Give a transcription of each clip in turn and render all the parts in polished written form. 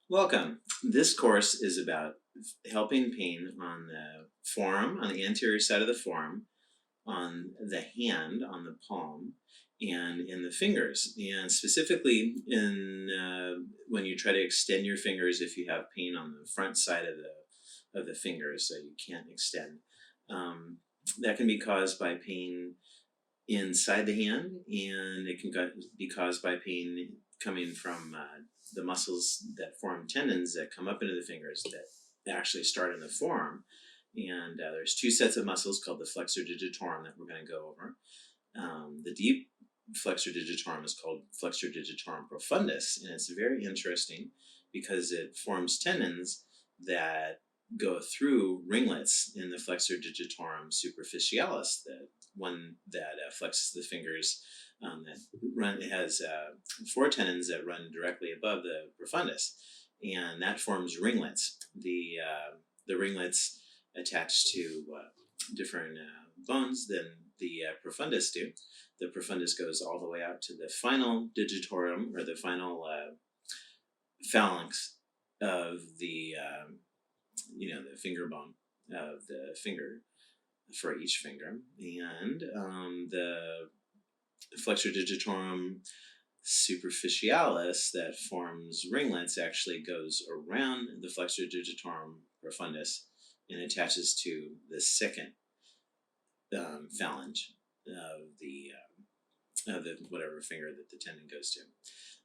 Welcome. This course is about helping pain on the forearm, on the anterior side of the forearm, on the hand, on the palm, and in the fingers. And specifically, in when you try to extend your fingers, if you have pain on the front side of the fingers, so you can't extend, that can be caused by pain inside the hand, and it can be caused by pain coming from the muscles that form tendons that come up into the fingers that actually start in the forearm. And there's two sets of muscles called the flexor digitorum that we're going to go over. The deep flexor digitorum is called flexor digitorum profundus, and it's very interesting because it forms tendons that go through ringlets in the flexor digitorum superficialis, the one that flexes the fingers. It has four tendons that run directly above the profundus, and that forms ringlets. The ringlets attach to different bones than the profundus do. The profundus goes all the way out to the final digitorum, or the final phalanx of the finger bone of the finger for each finger, and the flexor digitorum superficialis that forms ringlets actually goes around the flexor digitorum profundus and attaches to the second phalange of the whatever finger that the tendon goes to.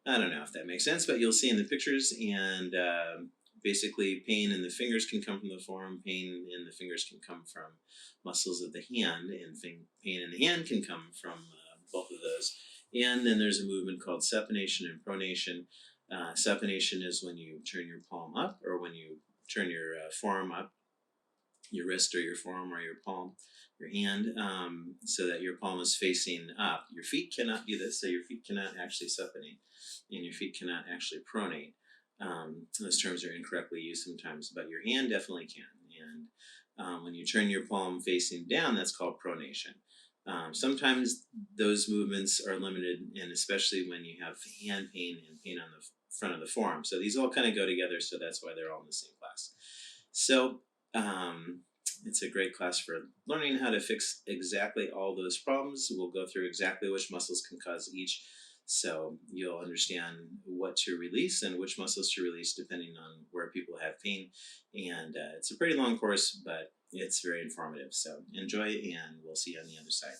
I don't know if that makes sense, but you'll see in the pictures. And basically, pain in the fingers can come from the forearm. Pain in the fingers can come from muscles of the hand, and pain in the hand can come from both of those. And then there's a movement called supination and pronation. Supination is when you turn your palm up, or when you turn your forearm up, your wrist or your forearm or your palm, your hand, so that your palm is facing up. Your feet cannot do this, so your feet cannot actually supinate, and your feet cannot actually pronate. Those terms are incorrectly used sometimes, but your hand definitely can. And when you turn your palm facing down, that's called pronation. Sometimes those movements are limited, and especially when you have hand pain and pain on the front of the forearm. So these all kind of go together, so that's why they're all in the same class. So it's a great class for learning how to fix exactly all those problems. We'll go through exactly which muscles can cause each, so you'll understand what to release and which muscles to release depending on where people have pain. And it's a pretty long course, but it's very informative. So enjoy, and we'll see you on the other side.